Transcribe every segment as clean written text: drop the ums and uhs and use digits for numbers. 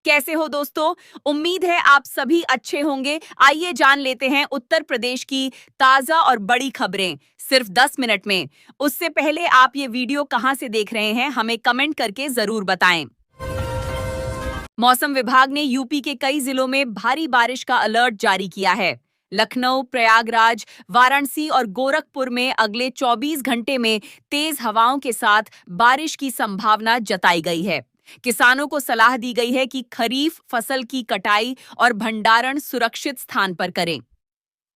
कैसे हो दोस्तों? उम्मीद है आप सभी अच्छे होंगे। आइए जान लेते हैं उत्तर प्रदेश की ताजा और बड़ी खबरें सिर्फ 10 मिनट में। उससे पहले आप ये वीडियो कहां से देख रहे हैं, हमें कमेंट करके जरूर बताएं। मौसम विभाग ने यूपी के कई जिलों में भारी बारिश का अलर्ट जारी किया है। लखनऊ, प्रयागराज, वाराणसी और गोरखपुर में अगले 24 घंटे में तेज हवाओं के साथ बारिश की संभावना जताई गई है। किसानों को सलाह दी गई है कि खरीफ फसल की कटाई और भंडारण सुरक्षित स्थान पर करें।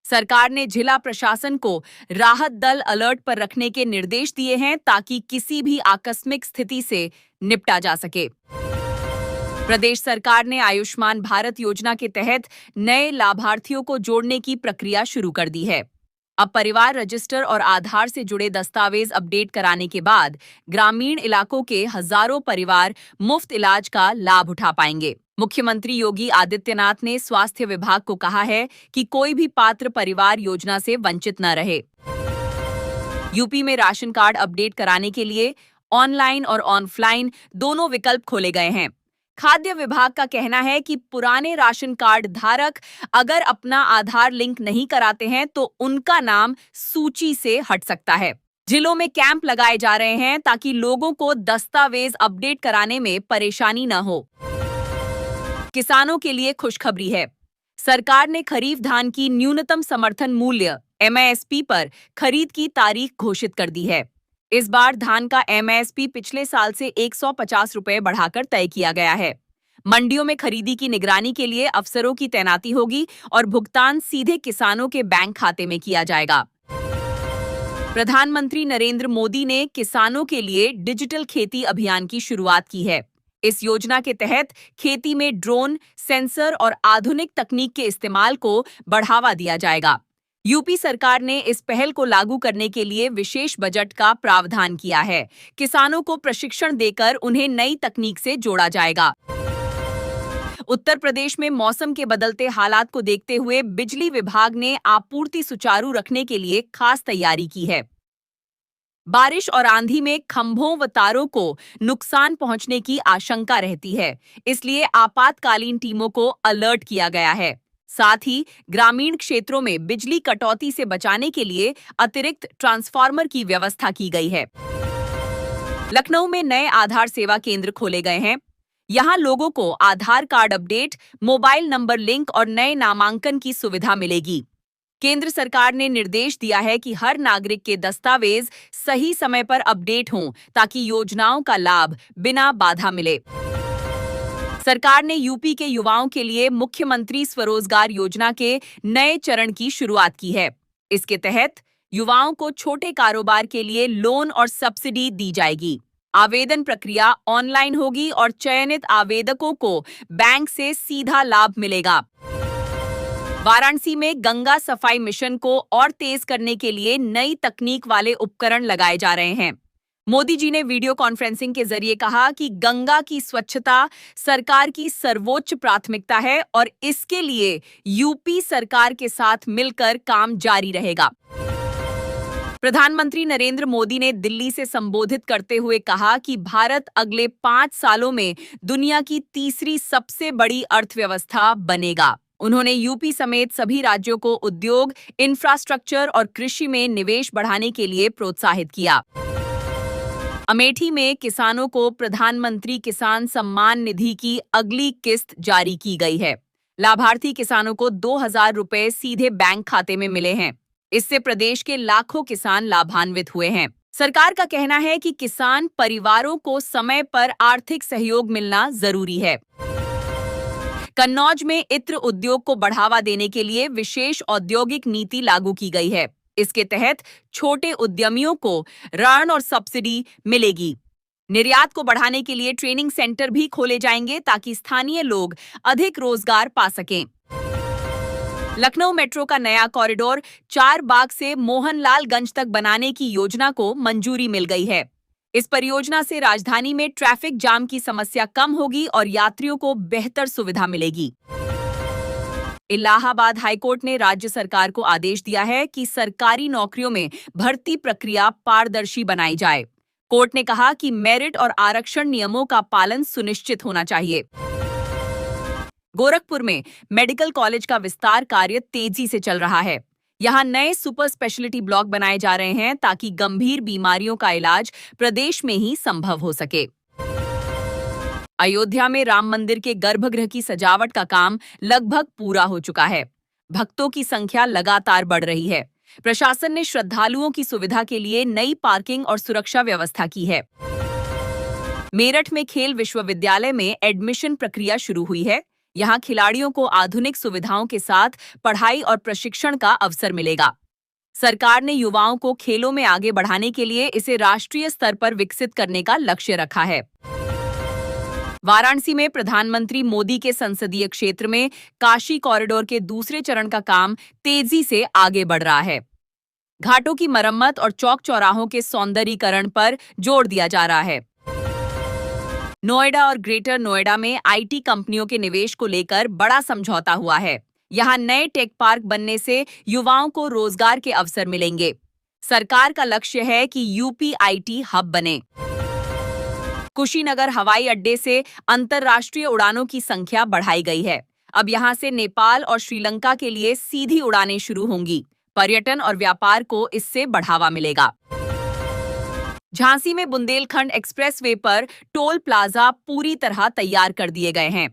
सरकार ने जिला प्रशासन को राहत दल अलर्ट पर रखने के निर्देश दिए हैं ताकि किसी भी आकस्मिक स्थिति से निपटा जा सके। प्रदेश सरकार ने आयुष्मान भारत योजना के तहत नए लाभार्थियों को जोड़ने की प्रक्रिया शुरू कर दी है। अब परिवार रजिस्टर और आधार से जुड़े दस्तावेज अपडेट कराने के बाद ग्रामीण इलाकों के हजारों परिवार मुफ्त इलाज का लाभ उठा पाएंगे। मुख्यमंत्री योगी आदित्यनाथ ने स्वास्थ्य विभाग को कहा है कि कोई भी पात्र परिवार योजना से वंचित न रहे। यूपी में राशन कार्ड अपडेट कराने के लिए ऑनलाइन और ऑफलाइन दोनों विकल्प खोले गए हैं। खाद्य विभाग का कहना है कि पुराने राशन कार्ड धारक अगर अपना आधार लिंक नहीं कराते हैं तो उनका नाम सूची से हट सकता है। जिलों में कैंप लगाए जा रहे हैं ताकि लोगों को दस्तावेज अपडेट कराने में परेशानी न हो। किसानों के लिए खुशखबरी है। सरकार ने खरीफ धान की न्यूनतम समर्थन मूल्य MISP पर खरीद की तारीख घोषित कर दी है। इस बार धान का MISP पिछले साल से 150 रुपए बढ़ाकर तय किया गया है। मंडियों में खरीदी की निगरानी के लिए अफसरों की तैनाती होगी और भुगतान सीधे किसानों के बैंक खाते में किया जाएगा। प्रधानमंत्री नरेंद्र मोदी ने किसानों के लिए डिजिटल खेती अभियान की शुरुआत की है। इस योजना के तहत खेती में ड्रोन, सेंसर और आधुनिक तकनीक के इस्तेमाल को बढ़ावा दिया जाएगा। यूपी सरकार ने इस पहल को लागू करने के लिए विशेष बजट का प्रावधान किया है। किसानों को प्रशिक्षण देकर उन्हें नई तकनीक से जोड़ा जाएगा। उत्तर प्रदेश में मौसम के बदलते हालात को देखते हुए बिजली विभाग ने आपूर्ति सुचारू रखने के लिए खास तैयारी की है। बारिश और आंधी में खंभों व तारों को नुकसान पहुंचने की आशंका रहती है, इसलिए आपातकालीन टीमों को अलर्ट किया गया है। साथ ही ग्रामीण क्षेत्रों में बिजली कटौती से बचाने के लिए अतिरिक्त ट्रांसफार्मर की व्यवस्था की गई है। लखनऊ में नए आधार सेवा केंद्र खोले गए हैं। यहां लोगों को Aadhaar card update, mobile number link और नए नामांकन की सुविधा मिलेगी। केंद्र सरकार ने निर्देश दिया है कि हर नागरिक के दस्तावेज सही समय पर अपडेट हों ताकि योजनाओं का लाभ बिना बाधा मिले। सरकार ने यूपी के युवाओं के लिए मुख्यमंत्री स्वरोजगार योजना के नए चरण की शुरुआत की है। इसके तहत युवाओं को छोटे कारोबार के लिए लोन और सब्सिडी दी जाएगी। आवेदन प्रक्रिया ऑनलाइन होगी और चयनित आवेदकों को बैंक से सीधा लाभ मिलेगा। वाराणसी में गंगा सफाई मिशन को और तेज करने के लिए नई तकनीक वाले उपकरण लगाए जा रहे हैं। मोदी जी ने वीडियो कॉन्फ्रेंसिंग के जरिए कहा कि गंगा की स्वच्छता सरकार की सर्वोच्च प्राथमिकता है और इसके लिए यूपी सरकार के साथ मिलकर काम जारी रहेगा। प्रधानमंत्री नरेंद्र मोदी ने दिल्ली से संबोधित करते हुए कहा कि भारत अगले 5 सालों में दुनिया की तीसरी सबसे बड़ी अर्थव्यवस्था बनेगा। उन्होंने यूपी समेत सभी राज्यों को उद्योग, इंफ्रास्ट्रक्चर और कृषि में निवेश बढ़ाने के लिए प्रोत्साहित किया। अमेठी में किसानों को प्रधानमंत्री किसान सम्मान निधि की अगली किस्त जारी की गई है। लाभार्थी किसानों को 2000 रुपए सीधे बैंक खाते में मिले हैं। इससे प्रदेश के लाखों किसान लाभान्वित हुए हैं। सरकार का कहना है कि किसान परिवारों को समय पर आर्थिक सहयोग मिलना जरूरी है। कन्नौज में इत्र उद्योग को बढ़ावा देने के लिए विशेष औद्योगिक नीति लागू की गई है। इसके तहत छोटे उद्यमियों को ऋण और सब्सिडी मिलेगी। निर्यात को बढ़ाने के लिए ट्रेनिंग सेंटर भी खोले जाएंगे ताकि स्थानीय लोग अधिक रोजगार पा सकें। लखनऊ मेट्रो का नया कॉरिडोर चारबाग से मोहनलालगंज तक बनाने की योजना को मंजूरी मिल गई है। इस परियोजना से राजधानी में ट्रैफिक जाम की समस्या कम होगी और यात्रियों को बेहतर सुविधा मिलेगी। इलाहाबाद हाईकोर्ट ने राज्य सरकार को आदेश दिया है कि सरकारी नौकरियों में भर्ती प्रक्रिया पारदर्शी बनाई जाए। कोर्ट ने कहा कि मेरिट और आरक्षण नियमों का पालन सुनिश्चित होना चाहिए। गोरखपुर में मेडिकल कॉलेज का विस्तार कार्य तेजी से चल रहा है। यहाँ नए सुपर स्पेशलिटी ब्लॉक बनाए जा रहे हैं ताकि गंभीर बीमारियों का इलाज प्रदेश में ही संभव हो सके। अयोध्या में राम मंदिर के गर्भगृह की सजावट का काम लगभग पूरा हो चुका है। भक्तों की संख्या लगातार बढ़ रही है। प्रशासन ने श्रद्धालुओं की सुविधा के लिए नई पार्किंग और सुरक्षा व्यवस्था की है। मेरठ में खेल विश्वविद्यालय में एडमिशन प्रक्रिया शुरू हुई है। यहाँ खिलाड़ियों को आधुनिक सुविधाओं के साथ पढ़ाई और प्रशिक्षण का अवसर मिलेगा। सरकार ने युवाओं को खेलों में आगे बढ़ाने के लिए इसे राष्ट्रीय स्तर पर विकसित करने का लक्ष्य रखा है। वाराणसी में प्रधानमंत्री मोदी के संसदीय क्षेत्र में काशी कॉरिडोर के दूसरे चरण का काम तेजी से आगे बढ़ रहा है। घाटों की मरम्मत और चौक चौराहों के सौंदर्यीकरण पर जोर दिया जा रहा है। नोएडा और ग्रेटर नोएडा में आईटी कंपनियों के निवेश को लेकर बड़ा समझौता हुआ है। यहाँ नए टेक पार्क बनने से युवाओं को रोजगार के अवसर मिलेंगे। सरकार का लक्ष्य है कि यूपी आईटी हब बने। कुशीनगर हवाई अड्डे से अंतर्राष्ट्रीय उड़ानों की संख्या बढ़ाई गई है। अब यहां से नेपाल और श्रीलंका के लिए सीधी उड़ानें शुरू होंगी। पर्यटन और व्यापार को इससे बढ़ावा मिलेगा। झांसी में बुंदेलखंड एक्सप्रेसवे पर टोल प्लाजा पूरी तरह तैयार कर दिए गए हैं।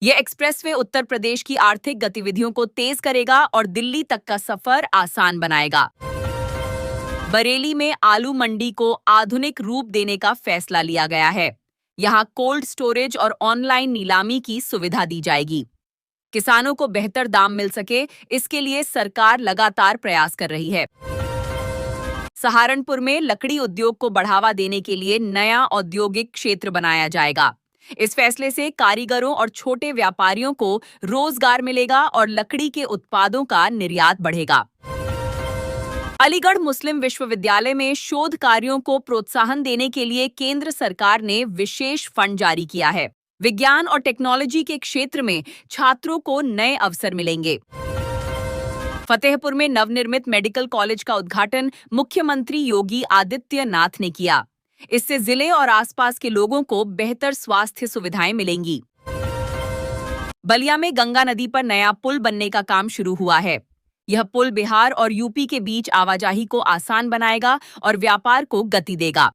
यह एक्सप्रेसवे उत्तर प्रदेश की आर्थिक गतिविधियों को तेज करेगा और दिल्ली तक का सफर आसान बनाएगा। बरेली में आलू मंडी को आधुनिक रूप देने का फैसला लिया गया है। यहां कोल्ड स्टोरेज और ऑनलाइन नीलामी की सुविधा दी जाएगी। किसानों को बेहतर दाम मिल सके, इसके लिए सरकार लगातार प्रयास कर रही है। सहारनपुर में लकड़ी उद्योग को बढ़ावा देने के लिए नया औद्योगिक क्षेत्र बनाया जाएगा। इस फैसले से कारीगरों और छोटे व्यापारियों को रोजगार मिलेगा और लकड़ी के उत्पादों का निर्यात बढ़ेगा। अलीगढ़ मुस्लिम विश्वविद्यालय में शोध कार्यों को प्रोत्साहन देने के लिए केंद्र सरकार ने विशेष फंड जारी किया है। विज्ञान और टेक्नोलॉजी के क्षेत्र में छात्रों को नए अवसर मिलेंगे। फतेहपुर में नवनिर्मित मेडिकल कॉलेज का उद्घाटन मुख्यमंत्री योगी आदित्यनाथ ने किया। इससे जिले और आसपास के लोगों को बेहतर स्वास्थ्य सुविधाएं मिलेंगी। बलिया में गंगा नदी पर नया पुल बनने का काम शुरू हुआ है। यह पुल बिहार और यूपी के बीच आवाजाही को आसान बनाएगा और व्यापार को गति देगा।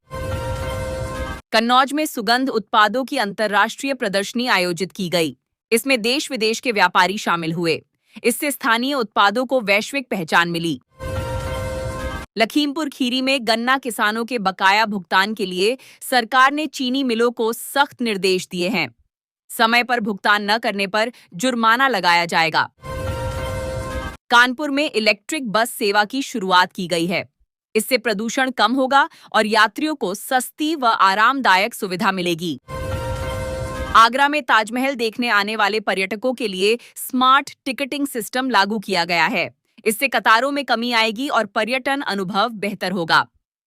कन्नौज में सुगंध उत्पादों की अंतर्राष्ट्रीय प्रदर्शनी आयोजित की गई। इसमें देश विदेश के व्यापारी शामिल हुए। इससे स्थानीय उत्पादों को वैश्विक पहचान मिली। लखीमपुर खीरी में गन्ना किसानों के बकाया भुगतान के लिए सरकार ने चीनी मिलों को सख्त निर्देश दिए हैं। समय पर भुगतान न करने पर जुर्माना लगाया जाएगा। कानपुर में इलेक्ट्रिक बस सेवा की शुरुआत की गई है। इससे प्रदूषण कम होगा और यात्रियों को सस्ती व आरामदायक सुविधा मिलेगी। आगरा में ताजमहल देखने आने वाले पर्यटकों के लिए स्मार्ट टिकटिंग सिस्टम लागू किया गया है। इससे कतारों में कमी आएगी और पर्यटन अनुभव बेहतर होगा।